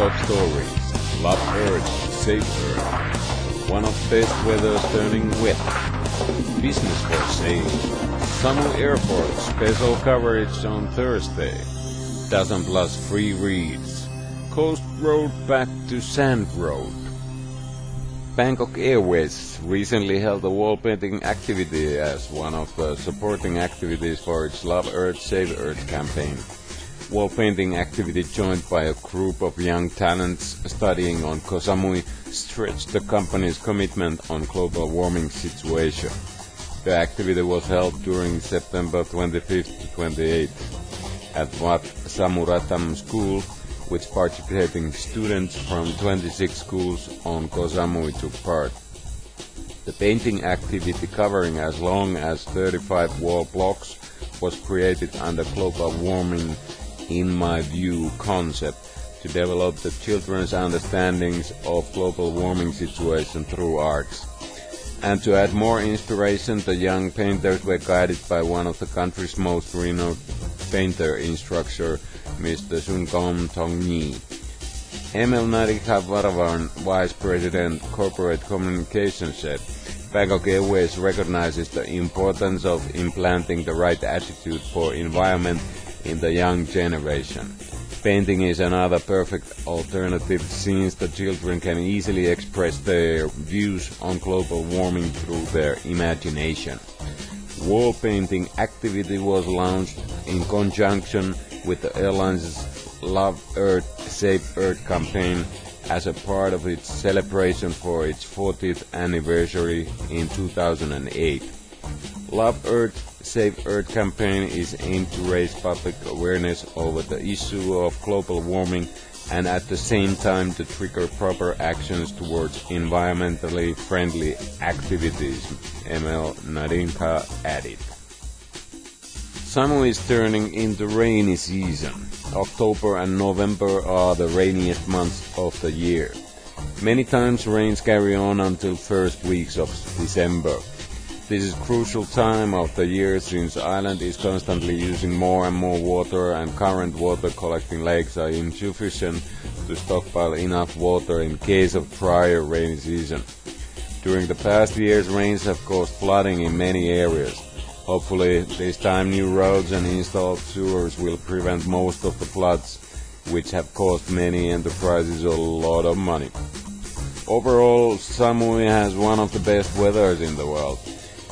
top stories. Love Earth, Save Earth. One of best weathers turning wet. Business for sale. Samui Airport special coverage on Thursday. Dozen plus free reads. Coast Road back to Sand Road. Bangkok Airways recently held a wall painting activity as one of the supporting activities for its Love Earth, Save Earth campaign. Wall painting activity joined by a group of young talents studying on Koh Samui stretched the company's commitment on global warming situation. The activity was held during September 25th to 28th at Wat Samuratam School, which participating students from 26 schools on Koh Samui took part. The painting activity, covering as long as 35 wall blocks, was created under global warming in my view concept to develop the children's understandings of global warming situation through arts. And to add more inspiration, the young painters were guided by one of the country's most renowned painter instructor, Mr. Sunkom Tongni. Emil Nadika Varavan, Vice President Corporate Communications, said, Bangkok Airways recognizes the importance of implanting the right attitude for environment in the young generation. Painting is another perfect alternative since the children can easily express their views on global warming through their imagination. Wall painting activity was launched in conjunction with the airline's Love Earth, Save Earth campaign as a part of its celebration for its 40th anniversary in 2008. Love Earth, Save Earth campaign is aimed to raise public awareness over the issue of global warming and at the same time to trigger proper actions towards environmentally friendly activities, ML Nadinka added. Samui is turning into rainy season. October and November are the rainiest months of the year. Many times rains carry on until first weeks of December. This is crucial time of the year since island is constantly using more and more water and current water collecting lakes are insufficient to stockpile enough water in case of drier rainy season. During the past years, rains have caused flooding in many areas. Hopefully, this time new roads and installed sewers will prevent most of the floods, which have cost many enterprises a lot of money. Overall, Samui has one of the best weathers in the world.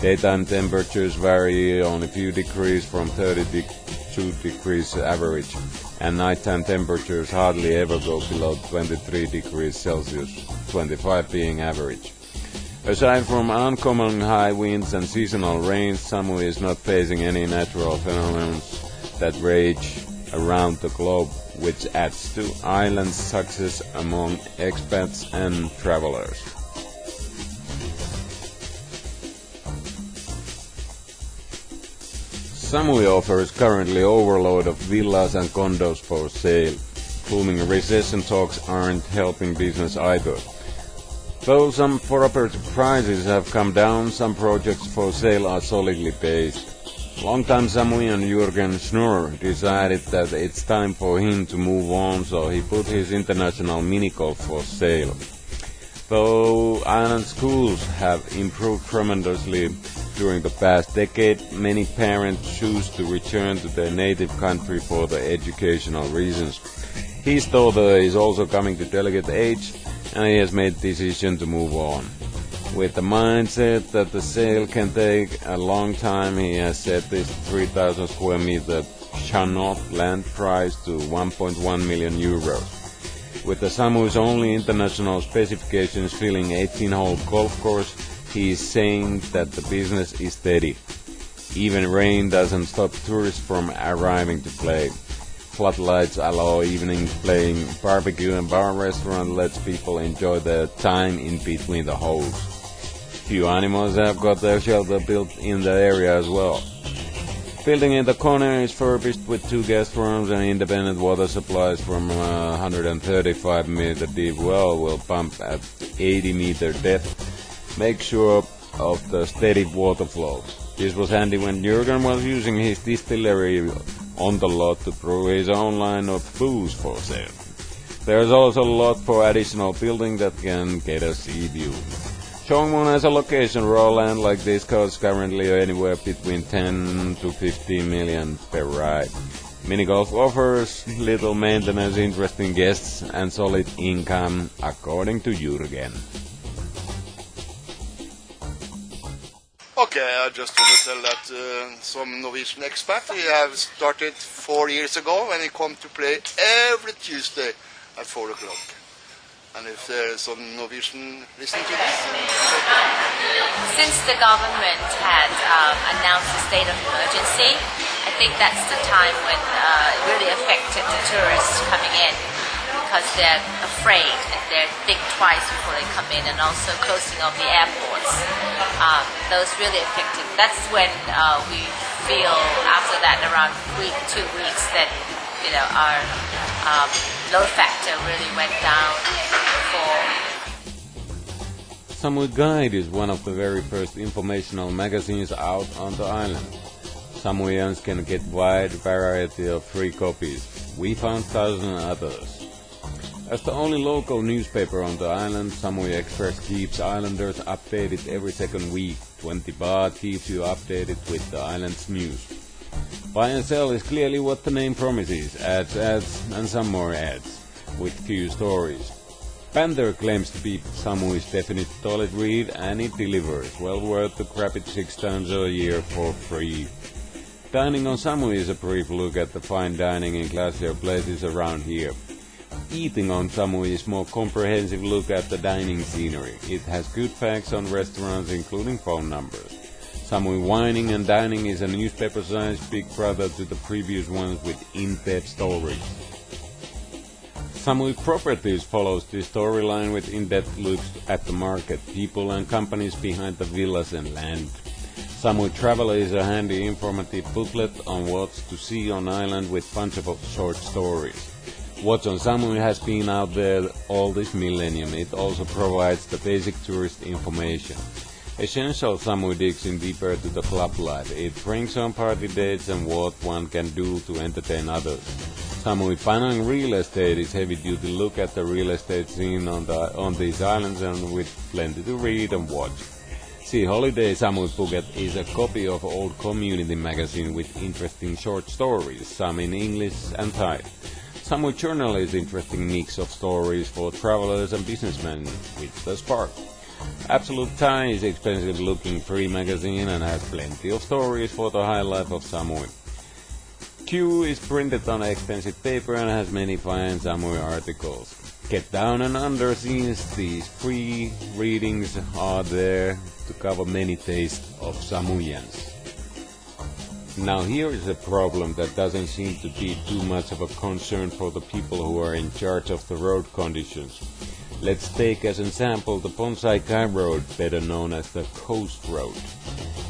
Daytime temperatures vary on a few degrees from 32 degrees average, and nighttime temperatures hardly ever go below 23 degrees Celsius, 25 being average. Aside from uncommon high winds and seasonal rains, Samui is not facing any natural phenomena that rage around the globe, which adds to island's success among expats and travelers. Samui offers currently overload of villas and condos for sale. Booming recession talks aren't helping business either. Though some property prices have come down, some projects for sale are solidly based. Longtime Samuian Jürgen Schnurr decided that it's time for him to move on, so he put his international mini golf for sale. Though island schools have improved tremendously during the past decade, many parents choose to return to their native country for the educational reasons. His daughter is also coming to delicate age, and he has made the decision to move on. With the mindset that the sale can take a long time, he has set this 3,000 square meter Chanot land price to 1.1 million euros. With the Samui's only international specifications filling 18-hole golf course, he is saying that the business is steady. Even rain doesn't stop tourists from arriving to play. Floodlights allow evening playing, barbecue and bar restaurant lets people enjoy their time in between the holes. Few animals have got their shelter built in the area as well. Building in the corner is furbished with 2 guest rooms and independent water supplies from a 135 meter deep well will pump at 80 meter depth. Make sure of the steady water flow. This was handy when Jürgen was using his distillery on the lot to brew his own line of booze for sale. There's also a lot for additional building that can get a sea view. Chongmon has a location raw land like this costs currently anywhere between 10 to 15 million per ride. Minigolf offers little maintenance, interesting guests and solid income, according to Jürgen. Okay, I just want to tell that some Norwegian expat, he have started 4 years ago and he come to play every Tuesday at 4 o'clock. And if there is some Norwegian listening to this? Since the government had announced a state of emergency, I think that's the time when it really affected the tourists coming in because they're afraid and they think twice before they come in, and also closing of the airports. Those really affected. That's when we feel after that around week, 2 weeks that our load factor really went down. Samui Guide is one of the very first informational magazines out on the island. Samuians can get wide variety of free copies. We found thousands others. As the only local newspaper on the island, Samui Express keeps islanders updated every second week. 20 baht keeps you updated with the island's news. Buy and sell is clearly what the name promises. Ads, and some more ads, with few stories. Panther claims to be Samui's definite toilet read, and it delivers. Well worth to grab it 6 times a year for free. Dining on Samui is a brief look at the fine dining in classier places around here. Eating on Samui is more comprehensive look at the dining scenery. It has good facts on restaurants, including phone numbers. Samui Wining and Dining is a newspaper-sized big brother to the previous ones with in-depth stories. Samui Properties follows this storyline with in-depth looks at the market, people and companies behind the villas and land. Samui Traveler is a handy informative booklet on what's to see on island with bunch of short stories. What's on Samui has been out there all this millennium. It also provides the basic tourist information. Essential Samui digs in deeper to the club life. It brings on party dates and what one can do to entertain others. Samui Panang Real Estate is heavy-duty look at the real estate scene on these islands, and with plenty to read and watch. See Holiday Samui Phuket is a copy of old community magazine with interesting short stories, some in English and Thai. Samui Journal is interesting mix of stories for travelers and businessmen with the spark. Absolute Thai is expensive looking free magazine and has plenty of stories for the high life of Samui. Q is printed on expensive paper and has many fine Samui articles. Get down and under scenes, these free readings are there to cover many tastes of Samuians. Now here is a problem that doesn't seem to be too much of a concern for the people who are in charge of the road conditions. Let's take as an example the Bonsai Kai Road, better known as the Coast Road.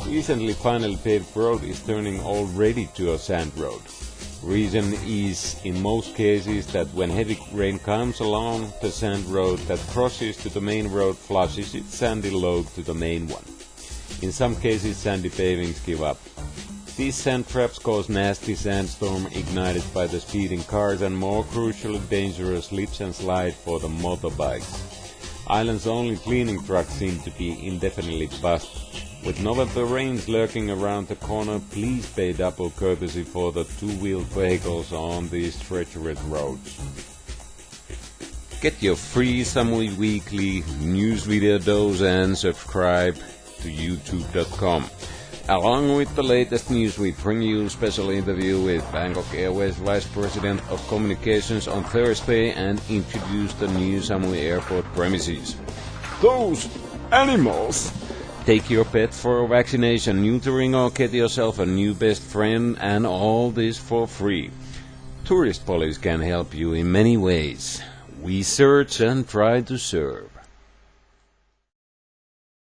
Recently finally paved road is turning already to a sand road. Reason is in most cases that when heavy rain comes along, the sand road that crosses to the main road flushes its sandy load to the main one. In some cases sandy pavings give up. These sand traps cause nasty sandstorm ignited by the speeding cars and more crucially dangerous slips and slide for the motorbikes. Island's only cleaning trucks seem to be indefinitely bust. With November rains lurking around the corner, please pay double courtesy for the two-wheeled vehicles on these treacherous roads. Get your free Samui Weekly news video dose and subscribe to youtube.com. Along with the latest news, we bring you a special interview with Bangkok Airways Vice President of Communications on Thursday and introduce the new Samui Airport premises. Those animals! Take your pet for a vaccination, neutering, or get yourself a new best friend, and all this for free. Tourist Police can help you in many ways. We search and try to serve.